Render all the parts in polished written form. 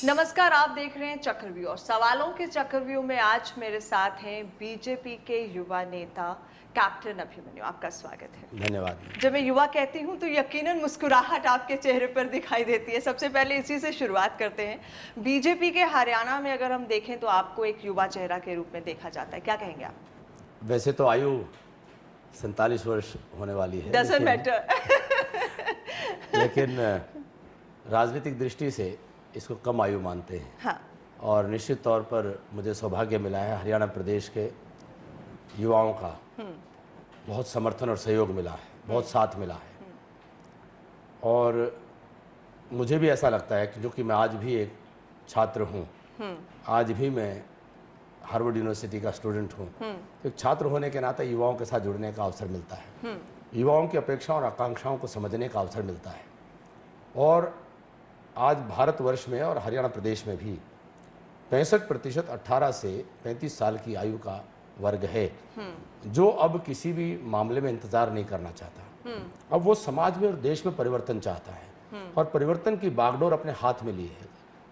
नमस्कार, आप देख रहे हैं चक्रव्यूह और सवालों के चक्रव्यूह में आज मेरे साथ हैं बीजेपी के युवा नेता कैप्टन अभिमन्यु। आपका स्वागत है। धन्यवाद। जब मैं युवा कहती हूं तो यकीनन मुस्कुराहट आपके चेहरे पर दिखाई देती है। सबसे पहले इसी से शुरुआत करते हैं। बीजेपी के हरियाणा में अगर हम देखें तो आपको एक युवा चेहरा के रूप में देखा जाता है, क्या कहेंगे आप? वैसे तो आयु 47 वर्ष होने वाली है, डजंट मैटर। लेकिन राजनीतिक दृष्टि से इसको कम आयु मानते हैं। हाँ। और निश्चित तौर पर मुझे सौभाग्य मिला है, हरियाणा प्रदेश के युवाओं का बहुत समर्थन और सहयोग मिला है, बहुत साथ मिला है। और मुझे भी ऐसा लगता है कि जो कि मैं आज भी एक छात्र हूँ, आज भी मैं हार्वर्ड यूनिवर्सिटी का स्टूडेंट हूँ, तो एक छात्र होने के नाते युवाओं के साथ जुड़ने का अवसर मिलता है, युवाओं की अपेक्षाओं और आकांक्षाओं को समझने का अवसर मिलता है। और आज भारतवर्ष में और हरियाणा प्रदेश में भी 65% 18 से 35 साल की आयु का वर्ग है, जो अब किसी भी मामले में इंतजार नहीं करना चाहता। अब वो समाज में और देश में परिवर्तन चाहता है और परिवर्तन की बागडोर अपने हाथ में ली है,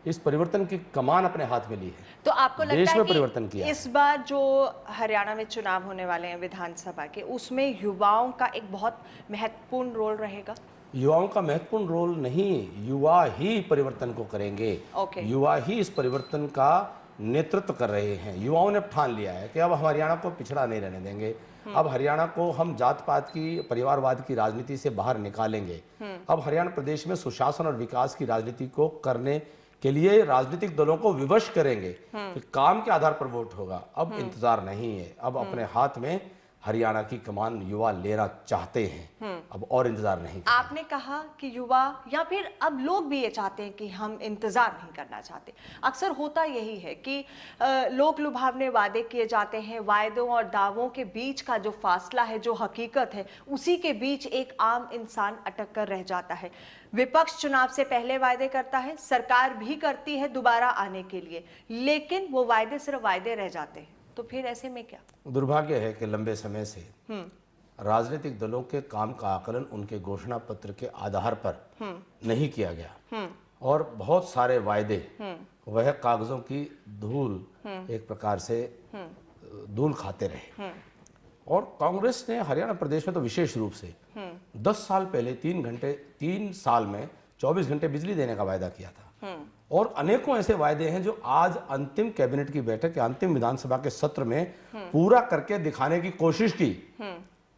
इस परिवर्तन की कमान अपने हाथ में ली है। तो आपको लगता देश है में कि परिवर्तन किया इस बार जो हरियाणा में चुनाव होने वाले हैं विधानसभा के, उसमें युवाओं का एक बहुत महत्वपूर्ण रोल रहेगा? युवाओं का महत्वपूर्ण रोल नहीं, युवा ही परिवर्तन को करेंगे। युवा ही इस परिवर्तन का नेतृत्व कर रहे हैं। युवाओं ने ठान लिया है कि अब हम हरियाणा को पिछड़ा नहीं रहने देंगे, अब हरियाणा को हम जात पात की, परिवारवाद की राजनीति से बाहर निकालेंगे। अब हरियाणा प्रदेश में सुशासन और विकास की राजनीति को करने के लिए राजनीतिक दलों को विवश करेंगे कि काम के आधार पर वोट होगा। अब इंतजार नहीं है, अब अपने हाथ में हरियाणा की कमान युवा लेना चाहते हैं, अब और इंतजार नहीं। आपने कहा कि युवा या फिर अब लोग भी ये चाहते हैं कि हम इंतजार नहीं करना चाहते। अक्सर होता यही है कि लोग लुभावने वादे किए जाते हैं, वायदों और दावों के बीच का जो फासला है, जो हकीकत है, उसी के बीच एक आम इंसान अटक कर रह जाता है। विपक्ष चुनाव से पहले वायदे करता है, सरकार भी करती है दोबारा आने के लिए, लेकिन वो वायदे सिर्फ वायदे रह जाते हैं। तो फिर ऐसे में क्या? दुर्भाग्य है कि लंबे समय से राजनीतिक दलों के काम का आकलन उनके घोषणा पत्र के आधार पर नहीं किया गया और बहुत सारे वायदे वह कागजों की धूल, एक प्रकार से धूल खाते रहे। और कांग्रेस ने हरियाणा प्रदेश में तो विशेष रूप से 10 साल पहले 3 साल में 24 घंटे बिजली देने का वायदा किया था। और अनेकों ऐसे वायदे हैं जो आज अंतिम कैबिनेट की बैठक या अंतिम विधानसभा के सत्र में पूरा करके दिखाने की कोशिश की।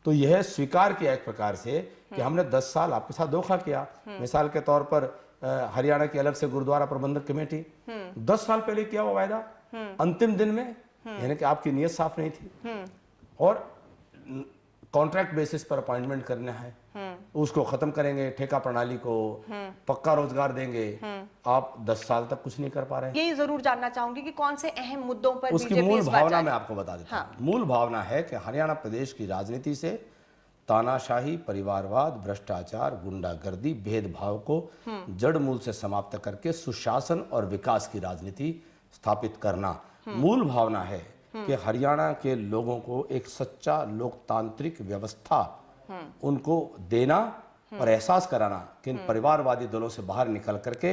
तो यह स्वीकार किया एक प्रकार से कि हमने 10 साल आपके साथ धोखा किया। मिसाल के तौर पर हरियाणा की अलग से गुरुद्वारा प्रबंधक कमेटी 10 साल पहले किया हुआ वायदा अंतिम दिन में, यानी कि आपकी नीयत साफ नहीं थी और कॉन्ट्रैक्ट बेसिस पर अपॉइंटमेंट करना है, उसको खत्म करेंगे, ठेका प्रणाली को पक्का रोजगार देंगे। आप 10 साल तक कुछ नहीं कर पा रहे हैं। यही जरूर जानना चाहूंगी कि कौन से अहम मुद्दों पर उसकी मूल भावना मैं आपको बता देता हूं। मूल भावना है कि हरियाणा प्रदेश की राजनीति से तानाशाही, परिवारवाद, भ्रष्टाचार, गुंडागर्दी, भेदभाव को जड़ मूल से समाप्त करके सुशासन और विकास की राजनीति स्थापित करना मूल भावना है कि हरियाणा के लोगों को एक सच्चा लोकतांत्रिक व्यवस्था उनको देना और एहसास कराना कि इन परिवारवादी दलों से बाहर निकल करके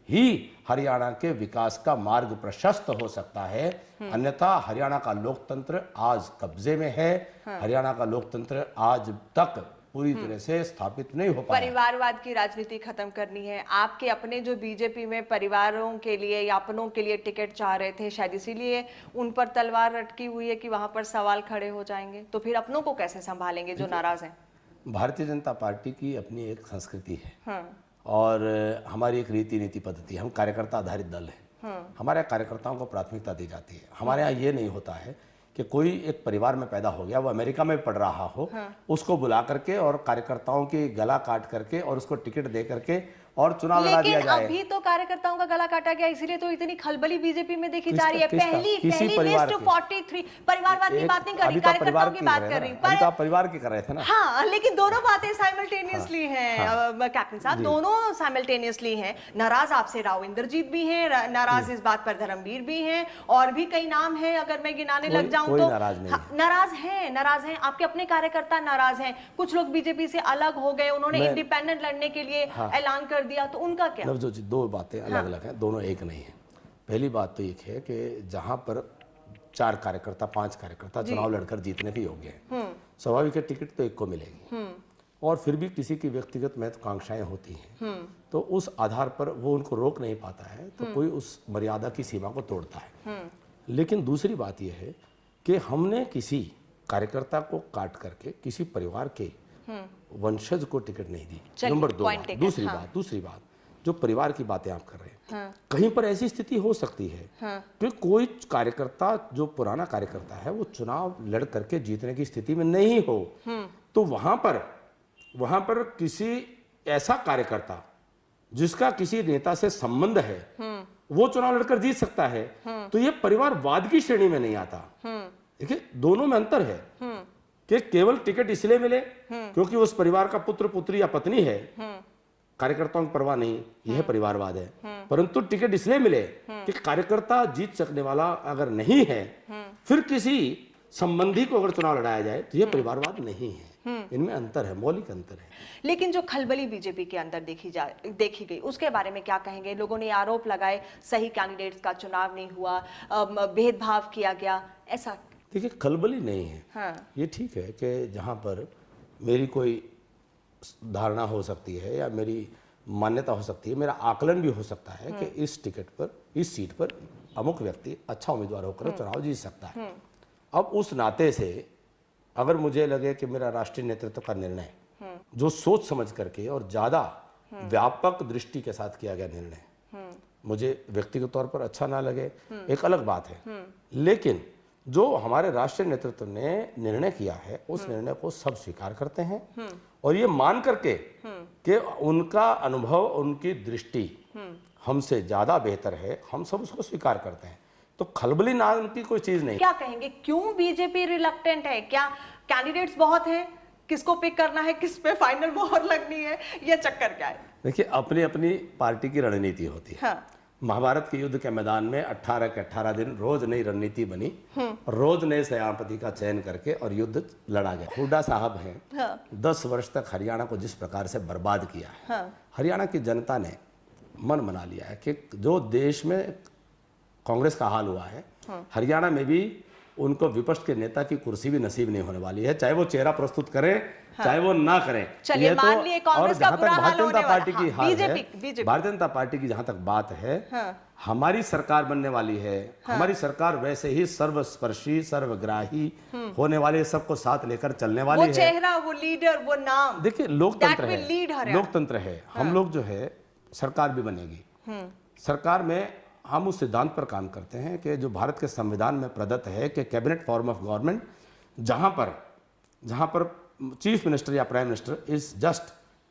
ही हरियाणा के विकास का मार्ग प्रशस्त हो सकता है। अन्यथा हरियाणा का लोकतंत्र आज कब्जे में है। हरियाणा का लोकतंत्र आज तक पूरी तरह से स्थापित नहीं हो पाया। परिवारवाद की राजनीति खत्म करनी है। आपके अपने जो बीजेपी में परिवारों के लिए या अपनों के लिए टिकट चाह रहे थे, शायद इसीलिए उन पर तलवार लटकी हुई है कि वहां पर सवाल खड़े हो जाएंगे। तो फिर अपनों को कैसे संभालेंगे जो नाराज हैं? भारतीय जनता पार्टी की अपनी एक संस्कृति है और हमारी एक रीति नीति पद्धति है। हम कार्यकर्ता आधारित दल हैं। हमारे कार्यकर्ताओं को प्राथमिकता दी जाती है। हमारे यहाँ ये नहीं होता है कि कोई एक परिवार में पैदा हो गया, वो अमेरिका में पढ़ रहा हो, उसको बुला करके और कार्यकर्ताओं की गला काट करके और उसको टिकट दे करके और चुनाव लड़ा दिया जाए। अभी तो कार्यकर्ताओं का गला काटा गया, इसीलिए तो इतनी खलबली बीजेपी में देखी जा रही है। पहली लिस्ट 43 परिवारवाद की बात नहीं कर रही, कार्यकर्ताओं की बात कर रही। अभी आप परिवार की कर रहे थे ना? हाँ, लेकिन दोनों बातें साइमल्टेनियसली हैं कैप्टन साहब, दोनों साइमल्टेनियसली हैं। नाराज आपसे राव इंद्रजीत भी हैं, नाराज इस बात पर धर्मवीर भी हैं, और भी कई नाम हैं, अगर मैं गिनाने लग जाऊं तो नाराज हैं। आपके अपने कार्यकर्ता नाराज हैं। कुछ लोग बीजेपी से अलग हो गए, उन्होंने इंडिपेंडेंट लड़ने के लिए ऐलान कर कर दिया तो उनका क्या? नवजोत जी, दो बातें अलग अलग हैं, दोनों एक नहीं है। पहली बात तो एक है कि जहां पर 4 कार्यकर्ता 5 कार्यकर्ता चुनाव लड़कर जीतने के योग्य हैं, स्वाभाविक है टिकट तो एक को मिलेगी, और फिर भी किसी की व्यक्तिगत महत्वाकांक्षाएं होती हैं, तो उस आधार पर वो उनको रोक नहीं पाता है, तो कोई उस मर्यादा की सीमा को तोड़ता है। लेकिन दूसरी बात यह है कि हमने किसी कार्यकर्ता को काट करके किसी परिवार के वंशज को टिकट नहीं दी। नंबर 2 बात। दूसरी बात जो परिवार की बातें आप कर रहे हैं, कहीं पर ऐसी स्थिति हो सकती है कि कोई कार्यकर्ता जो पुराना कार्यकर्ता है वो चुनाव लड़ करके जीतने की स्थिति में नहीं हो, तो वहां पर किसी ऐसा कार्यकर्ता जिसका किसी नेता से संबंध है वो चुनाव लड़कर जीत सकता है, तो ये परिवारवाद की श्रेणी में नहीं आता। देखिए, दोनों में अंतर है कि केवल टिकट इसलिए मिले क्योंकि उस परिवार का पुत्र पुत्री या पत्नी है, कार्यकर्ताओं की परवाह नहीं, यह परिवारवाद है। परंतु टिकट इसलिए मिले कि कार्यकर्ता जीत सकने वाला अगर नहीं है, फिर किसी संबंधी को अगर चुनाव लड़ाया जाए तो यह परिवारवाद नहीं है। इनमें अंतर है, मौलिक अंतर है। लेकिन जो खलबली बीजेपी के अंदर देखी गई, उसके बारे में क्या कहेंगे? लोगों ने आरोप लगाए सही कैंडिडेट्स का चुनाव नहीं हुआ, भेदभाव किया गया, ऐसा। देखिए, खलबली नहीं है। हाँ। ये ठीक है कि जहाँ पर मेरी कोई धारणा हो सकती है या मेरी मान्यता हो सकती है, मेरा आकलन भी हो सकता है कि इस टिकट पर, इस सीट पर अमुक व्यक्ति अच्छा उम्मीदवार होकर चुनाव जीत सकता है। अब उस नाते से अगर मुझे लगे कि मेरा राष्ट्रीय नेतृत्व का निर्णय जो सोच समझ करके और ज़्यादा व्यापक दृष्टि के साथ किया गया निर्णय मुझे व्यक्तिगत तौर पर अच्छा ना लगे, एक अलग बात है। लेकिन जो हमारे राष्ट्रीय नेतृत्व ने निर्णय किया है, उस निर्णय को सब स्वीकार करते हैं और ये मान करके कि उनका अनुभव, उनकी दृष्टि हमसे ज़्यादा बेहतर है, हम सब उसको स्वीकार करते हैं। तो खलबली नाम की कोई चीज नहीं। क्या कहेंगे, क्यों बीजेपी रिलक्टेंट है? क्या कैंडिडेट्स बहुत हैं, किसको पिक करना है, किस पे फाइनल मोहर लगनी है, ये चक्कर क्या है? देखिए, अपनी अपनी पार्टी की रणनीति होती है। हाँ। महाभारत के युद्ध के मैदान में 18 के 18 दिन रोज नई रणनीति बनी, रोज नए सेनापति का चयन करके और युद्ध लड़ा गया। हुड्डा साहब हैं, 10 वर्ष तक हरियाणा को जिस प्रकार से बर्बाद किया है, हरियाणा की जनता ने मन बना लिया है कि जो देश में कांग्रेस का हाल हुआ है, हरियाणा में भी उनको विपक्ष के नेता की कुर्सी भी नसीब नहीं होने वाली है, चाहे वो चेहरा प्रस्तुत करें चाहे वो ना करें। चलिए, मान लिए कांग्रेस का बुरा हाल होने वाला है, भारतीय जनता पार्टी की जहां तक बात है, हमारी सरकार बनने वाली है। हमारी सरकार वैसे ही सर्वस्पर्शी, सर्वग्राही होने वाली है, सबको साथ लेकर चलने वाली है। वो चेहरा, वो लीडर, वो नाम। देखिए, लोकतंत्र है, लोकतंत्र है। हम लोग जो है, सरकार भी बनेगी। सरकार में हम उस सिद्धांत पर काम करते हैं कि जो भारत के संविधान में प्रदत्त है कि कैबिनेट फॉर्म ऑफ गवर्नमेंट, जहां पर चीफ मिनिस्टर या prime minister is just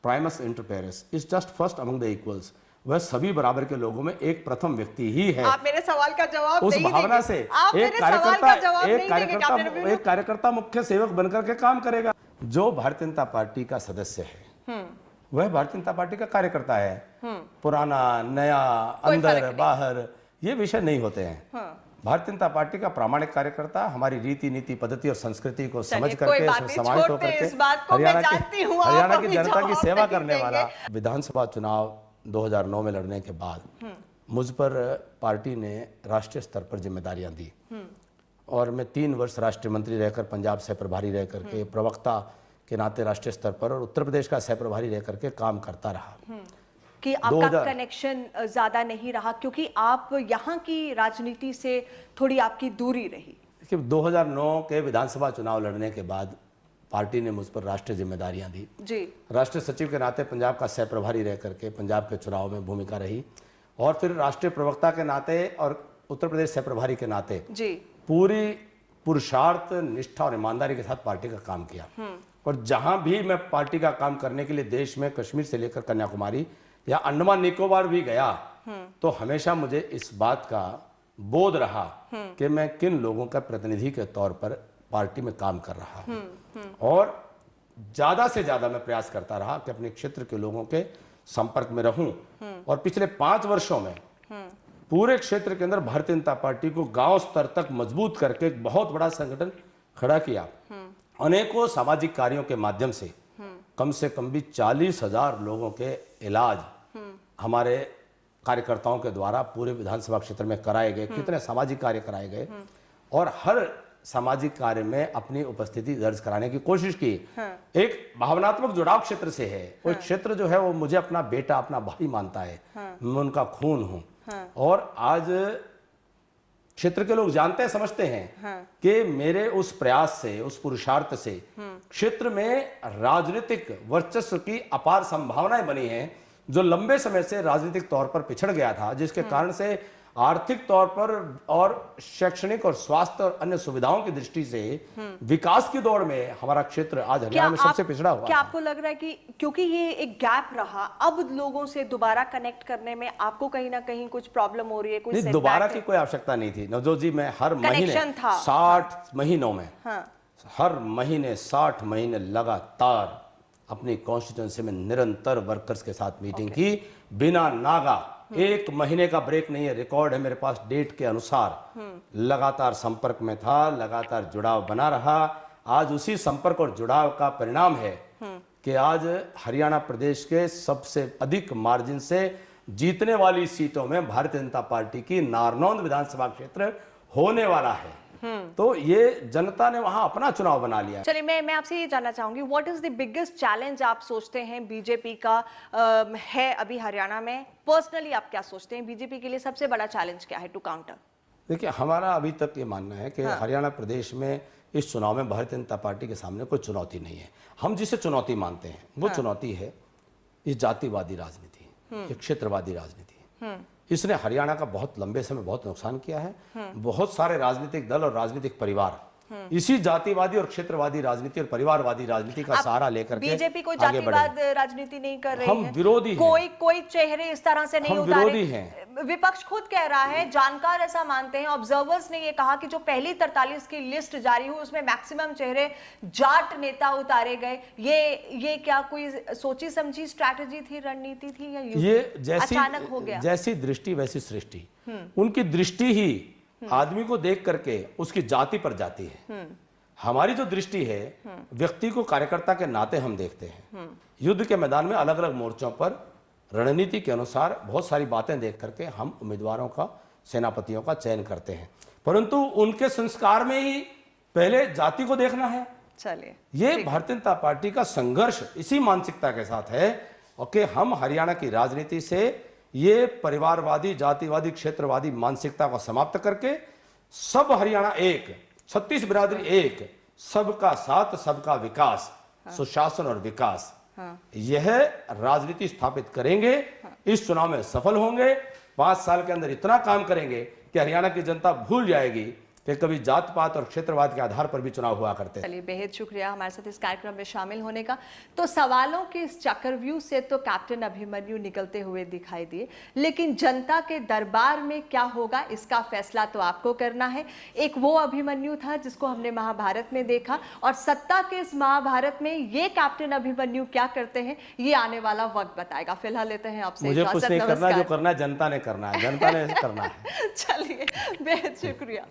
Primus inter Paris, is just first among the equals, वह सभी बराबर के लोगों में एक प्रथम व्यक्ति ही है। आप मेरे सवाल का जवाब उस भावना से एक कार्यकर्ता मुख्य सेवक बनकर के काम करेगा। जो भारतीय जनता पार्टी का सदस्य है वह भारतीय जनता पार्टी का कार्यकर्ता है। पुराना नया, अंदर बाहर, ये विषय नहीं होते हैं। भारतीय जनता पार्टी का प्रामाणिक कार्यकर्ता हमारी रीति नीति पद्धति और संस्कृति को समझ करके, समाहित होकर के हरियाणा की जनता की सेवा करने वाला। विधानसभा चुनाव 2009 में लड़ने के बाद मुझ पर पार्टी ने राष्ट्रीय स्तर पर जिम्मेदारियां दी और मैं 3 वर्ष राष्ट्रीय मंत्री रहकर, पंजाब सह प्रभारी रह करके, प्रवक्ता के नाते राष्ट्रीय स्तर पर और उत्तर प्रदेश का सह प्रभारी रह करके काम करता रहा। कि आपका कनेक्शन ज्यादा नहीं रहा क्योंकि आप यहाँ की राजनीति से थोड़ी आपकी दूरी रही। देखिए, 2009 के विधानसभा चुनाव लड़ने के बाद पार्टी ने मुझ पर राष्ट्रीय जिम्मेदारियां दी जी। राष्ट्रीय सचिव के नाते पंजाब का सह प्रभारी रह करके पंजाब के चुनाव में भूमिका रही और फिर राष्ट्रीय प्रवक्ता के नाते और उत्तर प्रदेश सह प्रभारी के नाते जी पूरी पुरुषार्थ, निष्ठा और ईमानदारी के साथ पार्टी का काम किया। और जहां भी मैं पार्टी का काम करने के लिए देश में कश्मीर से लेकर कन्याकुमारी या अंडमान निकोबार भी गया तो हमेशा मुझे इस बात का बोध रहा कि मैं किन लोगों का प्रतिनिधि के तौर पर पार्टी में काम कर रहा हूं और ज्यादा से ज्यादा मैं प्रयास करता रहा कि अपने क्षेत्र के लोगों के संपर्क में रहूं। और पिछले 5 वर्षों में पूरे क्षेत्र के अंदर भारतीय जनता पार्टी को गांव स्तर तक मजबूत करके एक बहुत बड़ा संगठन खड़ा किया। अनेकों सामाजिक कार्यों के माध्यम से कम भी 40,000 लोगों के इलाज हमारे कार्यकर्ताओं के द्वारा पूरे विधानसभा क्षेत्र में कराए गए, कितने सामाजिक कार्य कराए गए और हर सामाजिक कार्य में अपनी उपस्थिति दर्ज कराने की कोशिश की। एक भावनात्मक जुड़ाव क्षेत्र से है। वो क्षेत्र जो है वो मुझे अपना बेटा, अपना भाई मानता है। मैं उनका खून हूं। और आज क्षेत्र के लोग जानते हैं, समझते हैं कि मेरे उस प्रयास से, उस पुरुषार्थ से क्षेत्र में राजनीतिक वर्चस्व की अपार संभावनाएं बनी हैं, जो लंबे समय से राजनीतिक तौर पर पिछड़ गया था, जिसके कारण से आर्थिक तौर पर और शैक्षणिक और स्वास्थ्य और अन्य सुविधाओं की दृष्टि से विकास की दौड़ में हमारा क्षेत्र आज हरियाणा में सबसे पिछड़ा हुआ क्या है। आपको लग रहा है कि क्योंकि ये एक गैप रहा, अब लोगों से दोबारा कनेक्ट करने में आपको कहीं ना कहीं कुछ प्रॉब्लम हो रही है? कोई नहीं, दोबारा की कोई आवश्यकता नहीं थी नवजोत जी। मैं हर महीने 60 महीनों में, हर महीने 60 महीने लगातार अपनी कॉन्स्टिट्यूंसी में निरंतर वर्कर्स के साथ मीटिंग की, बिना नागा। एक महीने का ब्रेक नहीं है, रिकॉर्ड है मेरे पास, डेट के अनुसार लगातार संपर्क में था, लगातार जुड़ाव बना रहा। आज उसी संपर्क और जुड़ाव का परिणाम है कि आज हरियाणा प्रदेश के सबसे अधिक मार्जिन से जीतने वाली सीटों में भारतीय जनता पार्टी की नारनौंद विधानसभा क्षेत्र होने वाला है। तो ये जनता ने वहां अपना चुनाव बना लिया। चलिए, मैं आपसे ये जानना चाहूंगी, what is the biggest challenge आप सोचते हैं बीजेपी का है अभी हरियाणा में? पर्सनली आप क्या सोचते हैं, बीजेपी के लिए सबसे बड़ा चैलेंज क्या है टू काउंटर? देखिए, हमारा अभी तक ये मानना है कि हरियाणा प्रदेश में इस चुनाव में भारतीय जनता पार्टी के सामने कोई चुनौती नहीं है। हम जिसे चुनौती मानते हैं वो चुनौती है ये जातिवादी राजनीति, ये क्षेत्रवादी राजनीति। इसने हरियाणा का बहुत लंबे समय बहुत नुकसान किया है। बहुत सारे राजनीतिक दल और राजनीतिक परिवार इसी जातिवादी और क्षेत्रवादी राजनीति और परिवारवादी राजनीति का सहारा लेकर के बीजेपी कोई आगे बढ़े। जातिवाद राजनीति नहीं कर रही हम है। विरोधी हैं। कोई चेहरे इस तरह से नहीं हम उतारे। विरोधी हैं। विपक्ष खुद कह रहा है, जानकार ऐसा मानते हैं, ऑब्जर्वर्स ने ये कहा कि जो पहली 43 की लिस्ट जारी हुई उसमें मैक्सिमम चेहरे जाट नेता उतारे गए। ये क्या कोई सोची समझी स्ट्रैटेजी थी, रणनीति थी, या ये अचानक हो गया? जैसी दृष्टि वैसी सृष्टि। उनकी दृष्टि ही आदमी को देख करके उसकी जाति पर जाती है। हमारी जो दृष्टि है व्यक्ति को कार्यकर्ता के नाते हम देखते हैं। युद्ध के मैदान में अलग अलग मोर्चों पर रणनीति के अनुसार बहुत सारी बातें देख करके हम उम्मीदवारों का, सेनापतियों का चयन करते हैं, परंतु उनके संस्कार में ही पहले जाति को देखना है। चलिए, ये भारतीय जनता पार्टी का संघर्ष इसी मानसिकता के साथ है कि हम हरियाणा की राजनीति से ये परिवारवादी, जातिवादी, क्षेत्रवादी मानसिकता को समाप्त करके सब हरियाणा एक, 36 बिरादरी एक, सबका साथ सबका विकास, सुशासन और विकास, यह राजनीति स्थापित करेंगे। इस चुनाव में सफल होंगे। 5 साल के अंदर इतना काम करेंगे कि हरियाणा की जनता भूल जाएगी कि कभी जात पात और क्षेत्रवाद के आधार पर भी चुनाव हुआ करते हैं। चलिए, बेहद शुक्रिया हमारे साथ इस कार्यक्रम में शामिल होने का। तो सवालों के इस चक्रव्यूह से तो कैप्टन अभिमन्यु निकलते हुए दिखाई दिए, लेकिन जनता के दरबार में क्या होगा इसका फैसला तो आपको करना है। एक वो अभिमन्यु था जिसको हमने महाभारत में देखा, और सत्ता के इस महाभारत में ये कैप्टन अभिमन्यु क्या करते हैं ये आने वाला वक्त बताएगा। फिलहाल लेते हैं आपसे मुझे कुछ इजाजत। नहीं करना, जो नमस्कार। करना है जनता ने करना है, जनता ने करना है। चलिए, बेहद शुक्रिया।